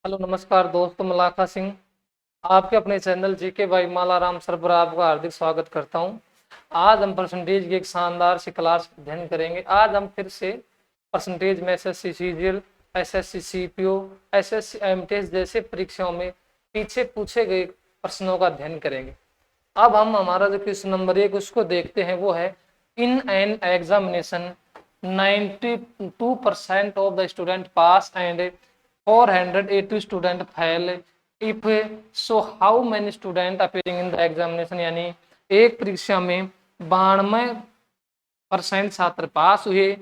Hello नमस्कार दोस्तों, मलाखा सिंह आपके अपने channel GK by Malaram sir पर आपका हार्दिक स्वागत करता हूं। आज हम परसेंटेज की एक शानदार सी क्लास अध्ययन करेंगे। आज हम फिर से परसेंटेज में SSC CGL, SSC CPO, SSC MTS जैसे परीक्षाओं में पीछे पूछे गए प्रश्नों का अध्ययन करेंगे। अब हम हमारा जो क्वेश्चन नंबर 1 उसको देखते हैं। वो है in an examination 92% of the student pass and 480 student fail if so how many student appearing in the examination. यानी एक परीक्षा में 92% छात्र पास हुए,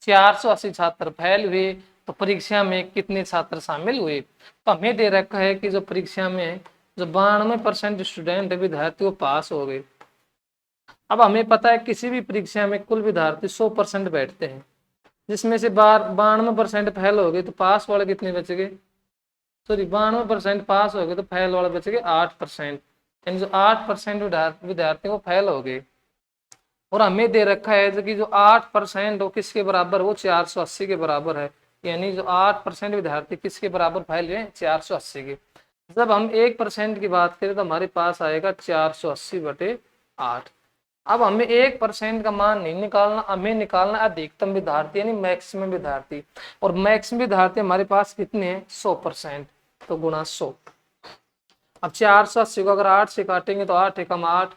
480 छात्र फेल हुए, तो परीक्षा में कितने छात्र शामिल हुए। तो हमें दे रखा है कि जो परीक्षा में जो 92% स्टूडेंट विद्यार्थी वो पास हो गए। अब हमें पता है किसी भी परीक्षा में कुल विद्यार्थी 100% बैठते हैं, जिसमें से 92% फेल हो गए, तो पास वाले कितने बच गए? सॉरी, 92% पास हो गए तो फेल वाले बच गए 8%। यानी जो 8% विद्यार्थी वो फेल हो गए। और हमें दे रखा है कि जो 8% वो किसके बराबर, वो 480 के बराबर है। यानी जो 8% विद्यार्थी किसके बराबर फेल हुए? 480 के। जब हम 1% की बात करें तो हमारे पास आएगा 480/8। अब हमें 1% का मान नहीं निकालना, हमें निकालना अधिकतम विद्यार्थी यानी मैक्सिमम विद्यार्थी। और मैक्सिमम विद्यार्थी हमारे पास कितने हैं? 100%। तो गुणा 100। अब 480 को अगर 8 से काटेंगे तो 8 एकम 8,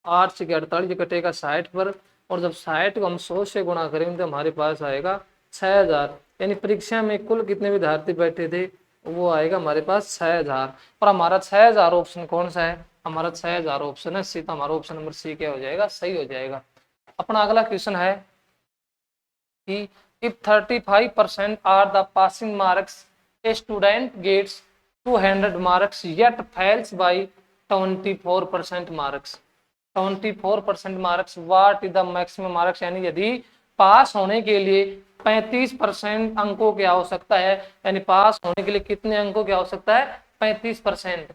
8 से 48 कटेगा 60 पर। और जब 60 को हम 100 से गुणा करेंगे तो हमारे पास आएगा 6000। यानी परीक्षा में कुल कितने विद्यार्थी बैठे थे? वो आएगा हमारे पास 6000। और हमारा 6000 ऑप्शन कौन सा है? हमारा 6000 ऑप्शन है सी। तो हमारा ऑप्शन नंबर सी क्या हो जाएगा? सही हो जाएगा। अपना अगला क्वेश्चन है कि if 35% are the passing marks a student gets 200 marks yet fails by 24% marks. 24% marks, what is the maximum marks. यानी यदि पास होने के लिए 35% अंकों की आवश्यकता है, यानी पास होने के लिए कितने अंकों की आवश्यकता है? 35%।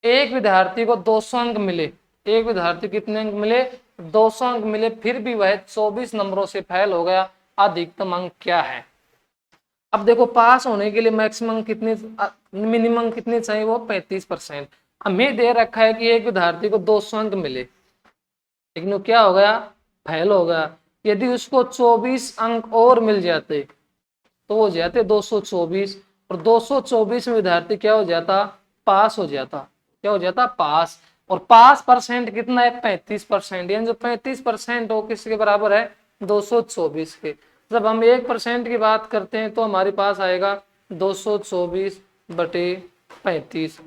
एक विद्यार्थी को 200 अंक मिले, एक विद्यार्थी कितने अंक मिले? 200 अंक मिले, फिर भी वह 24 नंबरों से फेल हो गया। अधिकतम अंक क्या है? अब देखो, पास होने के लिए मैक्सिमम कितने, मिनिमम कितने चाहिए? वो 35%। हमें दे रखा है कि एक विद्यार्थी को 200 अंक मिले, लेकिन वो क्या हो गया? फेल हो गया। यदि उसको 24 अंक और मिल जाते तो वो जाते 224, और 224 में विद्यार्थी क्या हो जाता? पास हो जाता। क्या हो जाता? पास। और पास परसेंट कितना है? 35%। यानी जो 35% हो किसके बराबर है? 224 के। जब हम 1% की बात करते हैं तो हमारे पास आएगा 224/35।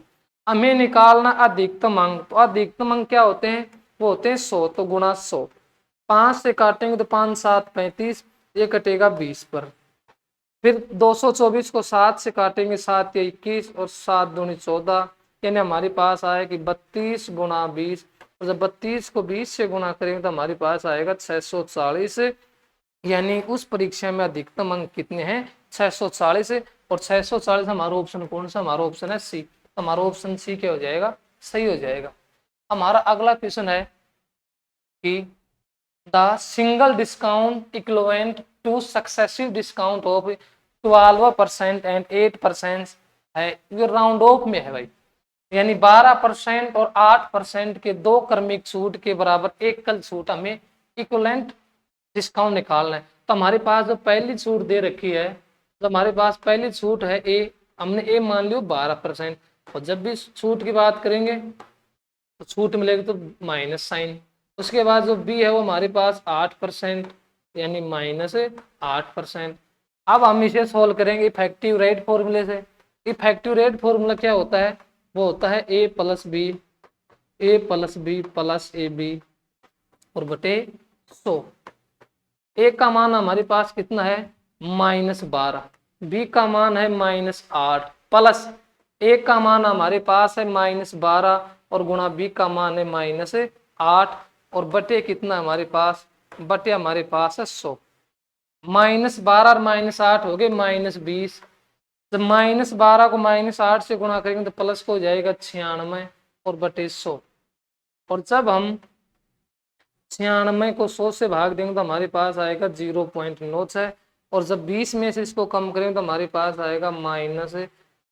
हमें निकालना अधिकतम अंक। तो अधिकतम अंक क्या होते हैं? वो होते हैं 100। तो गुणा 100। 5 से काटेंगे तो 5 7 35, ये कटेगा 20 पर। फिर 224 को 7 से काटेंगे, 7 या 21, और 7 दूनी 14। यानी हमारे पास आया कि 32 × 20। और जब 32 को 20 से गुणा करेंगे तो हमारे पास आएगा 640। यानी उस परीक्षा में अधिकतम अंक कितने हैं? 640। और 640 हमारा ऑप्शन कौन सा? हमारा ऑप्शन है सी। हमारा ऑप्शन सी क्या हो जाएगा? सही हो जाएगा। हमारा अगला क्वेश्चन है कि the single discount equivalent two successive discount of 12% and 8% है। ये राउंड ऑफ में है भाई। यानी 12% और 8% के दो क्रमिक छूट के बराबर एक कल छूट, हमें इक्विवेलेंट डिस्काउंट निकालना है। तो हमारे पास जो पहली छूट दे रखी है, तो हमारे पास पहली छूट है ए, हमने ए मान लियो 12%। और जब भी छूट की बात करेंगे तो छूट मिलेगी तो माइनस साइन। उसके बाद जो बी है वो हमारे पास 8%, यानी -8%। अब हम इसे सोल्व करेंगे इफेक्टिव रेट फॉर्मूले से। इफेक्टिव रेट फॉर्मूला क्या होता है? वो होता है A plus B plus A B और बटे 100। ए का मान हमारे पास कितना है? -12। बी का मान है -8, प्लस ए का मान हमारे पास है -12, और गुणा बी का मान है -8, और बटे कितना हमारे पास? बटे हमारे पास है 100। -12 और -8 हो गए -20। जब -12 को -8 से गुणा करेंगे तो प्लस को हो जाएगा 96 और बटे 100। और जब हम 96 को 100 से भाग देंगे तो हमारे पास आएगा 0.96। और जब 20 में से इसको कम करेंगे तो हमारे पास आएगा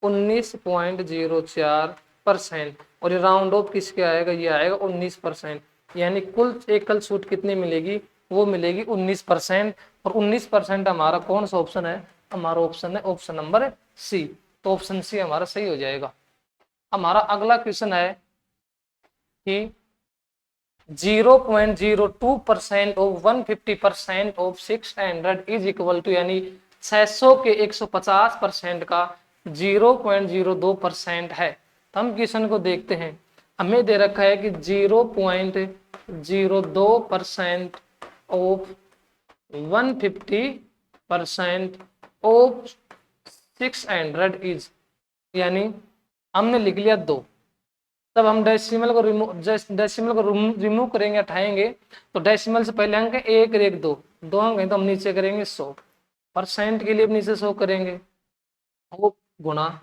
19.04%। और ये राउंड ऑफ किसके आएगा, ये आएगा 19%। यानी कुल एकल छूट कितनी मिलेगी, वो मिलेगी 19%। और 19% हमारा कौन सा ऑप्शन है, हमारा ऑप्शन है ऑप्शन नंबर सी। तो ऑप्शन सी हमारा सही हो जाएगा। हमारा अगला क्वेश्चन है कि 0.02% of 150% of 600 is equal to, यानी 600 के 150% का 0.02% है। तो हम क्वेश्चन को देखते हैं। हमें दे रखा है कि 0.02% ऑफ 150% ऑफ 600 इज, यानी हमने लिख लिया 2। तब हम डेसिमल को रिमूव करेंगे, हटाएंगे। तो डेसिमल से पहले अंक 1 और 1 2 अंक है, तो हम नीचे करेंगे 100। परसेंट के लिए नीचे 100 करेंगे, वो गुणा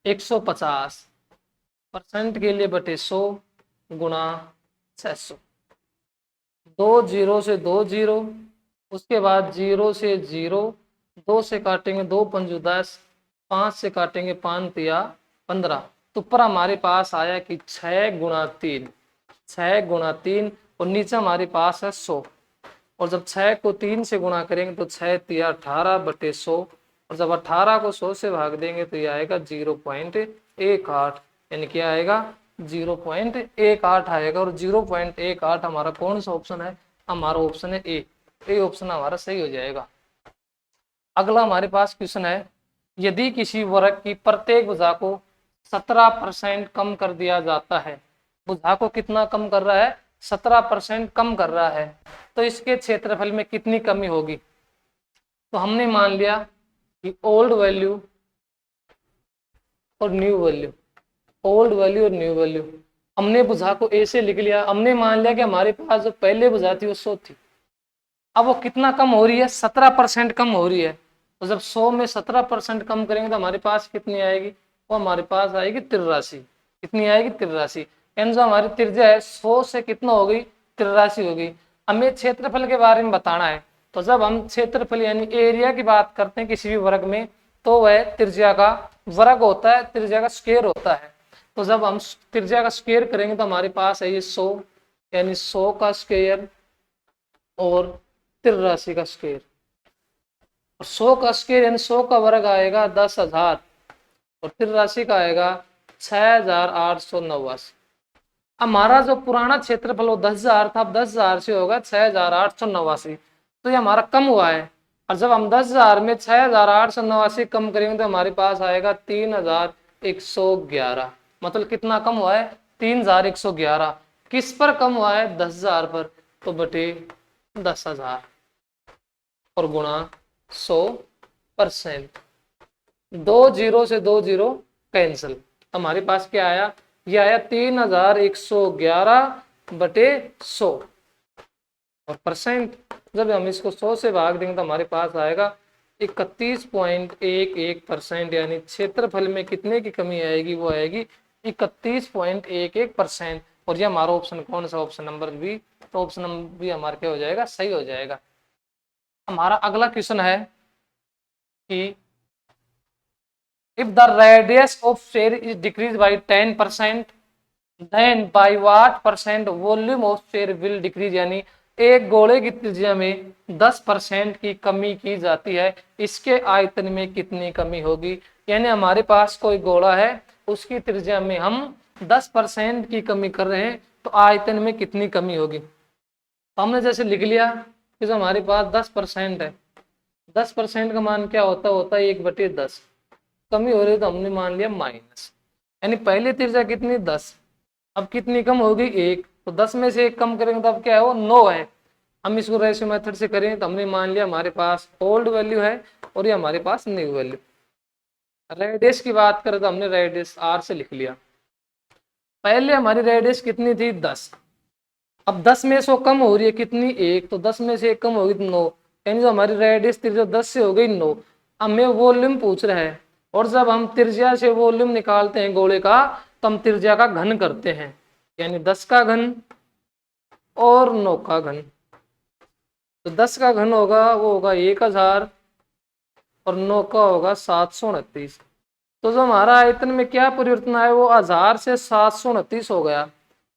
150 परसेंट के लिए बटे 100 गुणा 600। 2 0 से 2 0, उसके बाद 0 से 0, 2 से काटेंगे 2 पंजू 10, 5 से काटेंगे 5 तिया 15। तो ऊपर हमारे पास आया कि 6 गुणा 3, 6 गुणा 3, और नीचे हमारे पास है 100। और जब 6 को 3 से गुणा करेंगे तो 6 तिया 18 बटे 100, और जब 18 को 100 से भाग देंगे तो ये आएगा 0.18, यानी क्या आएगा 0.18 आएगा। और 0.18 हमारा कौन सा ऑप्शन है, हमारा ऑप्शन है ए ऑप्शन हमारा सही हो जाएगा। अगला हमारे पास क्वेश्चन है, यदि किसी वर्ग की प्रत्येक भुजा को 17% कम कर दिया जाता है, भुजा को कितना कम कर रहा है, 17% कम कर रहा है, तो इसके क्षेत्रफल में कितनी कमी होगी। तो हमने मान लिया कि ओल्ड वैल्यू और न्यू वैल्यू, ओल्ड वैल्यू और न्यू वैल्यू, हमने भुजा को ए से लिख लिया। हमने मान लिया कि हमारे पास जो पहले भुजा थी वो 100 थी, अब वो कितना कम हो रही है, 17% कम हो रही है। तो जब 100 में 17% कम करेंगे तो हमारे पास कितनी आएगी, वो हमारे पास आएगी 83। कितनी आएगी, 83। यानी जो हमारी त्रिज्या है 100 से कितना हो गई, 83 हो गई। हमें क्षेत्रफल के बारे में बताना है। तो जब हम क्षेत्रफल यानी एरिया की बात करते हैं किसी भी वर्ग में, तो वह त्रिज्या का वर्ग होता है, त्रिज्या का स्क्वायर होता है। तो जब हम त्रिज्या का स्क्वायर करेंगे तो हमारे पास है ये 100, यानी 100 का स्क्वायर और 83 का स्क्वायर। 100 का स्क्वायर यानी 100 का वर्ग आएगा 10,000, और 83 का आएगा 6,889। हमारा जो पुराना क्षेत्रफल वो 10,000 था, अब 10,000 से होगा 6,889, तो ये हमारा कम हुआ है। और जब हम 10,000 में 6,889 कम करेंगे तो हमारे पास आएगा 3,111। मतलब कितना कम हुआ है, 3,111। किस पर कम हुआ है, 10,000 पर, तो बटे 10,000 और गुणा 100%। 2 0 से 2 0 कैंसिल, हमारे पास क्या आया, ये आया 3,111 बटे 100। और परसेंट जब हम इसको 100 से भाग देंगे तो हमारे पास आएगा 31.11%। यानी क्षेत्रफल में कितने की कमी आएगी, वो आएगी 31.11%। और ये हमारा ऑप्शन कौन सा, ऑप्शन नंबर बी। तो ऑप्शन नंबर बी हमारा क्या हो जाएगा, सही हो जाएगा। हमारा अगला क्वेश्चन है कि if the radius of sphere is decreased by 10%, then by what percent volume of sphere will decrease। यानी एक गोले की त्रिज्या में 10% की कमी की जाती है, इसके आयतन में कितनी कमी होगी। यानी हमारे पास कोई गोला है, उसकी त्रिज्या में हम 10% की कमी कर रहे हैं, तो आयतन में कितनी कमी होगी। तो हमने जैसे लिख लिया कि जो हमारे पास 10% है, 10% का मान क्या होता है 1/10। कमी हो रही तो हमने मान लिया माइनस, यानी पहले त्रिज्या कितनी 10, अब कितनी कम होगी 1, तो 10 में से 1 कम करेंगे तो अब क्या है, वो 9 है। हम इसको रेशियो मेथड से करें तो हमने मान लिया हमारे पास ओल्ड वैल्यू है और ये हमारे पास न्यू वैल्यू। रेडियस की बात करें तो हमने रेडियस r से लिख लिया। पहले हमारी रेडियस कितनी थी 10, अब 10 में से कम हो रही है कितनी 1, तो 10 में से 1 कम होगी तो 9, यानी जो हमारी रेडियस त्रिज्या 10 से हो गई 9। हमें वॉल्यूम पूछ रहा है, और जब हम त्रिज्या से वॉल्यूम निकालते हैं गोले का तो हम त्रिज्या का घन करते हैं, यानी 10 का घन और 9 का घन। तो 10 का घन होगा वो होगा 1000 और 9 का होगा 729। तो जो हमारा आयतन में क्या परिवर्तन आया वो 1000 से 729 हो गया,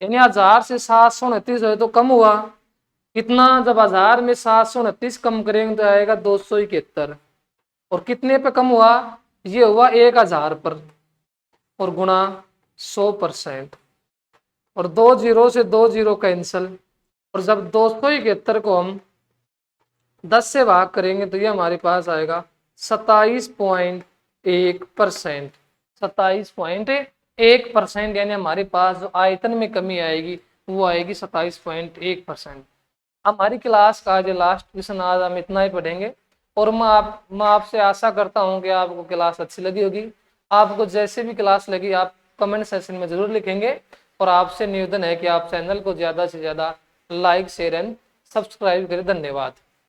यानी 1000 से 729 हो तो कम हुआ कितना, जब 1000 में 729 कम करेंगे तो आएगा 271, और कितने पे कम हुआ, ये हुआ 1000 पर, और गुणा 100%, और 2 जीरो से 2 जीरो कैंसल, और जब 271 को हम 10 से भाग करेंगे तो ये हमारे पास आएगा 27.1%, 27.1%, यानी हमारे पास जो आयतन में कमी आएगी वो आएगी 27.1%। हमारी क्लास का आज लास्ट क्वेश्चन, आज हम इतना ही पढ़ेंगे, और मैं आपसे आशा करता हूँ कि आपको क्लास अच्छी लगी होगी। आपको जैसे भी क्लास लगी आप कमेंट सेक्शन में जरूर लिखेंगे, और आपसे निवेदन है कि आप चैनल को ज़्यादा से ज़्यादा लाइक शेयर एंड सब्सक्राइब करें। धन्यवाद।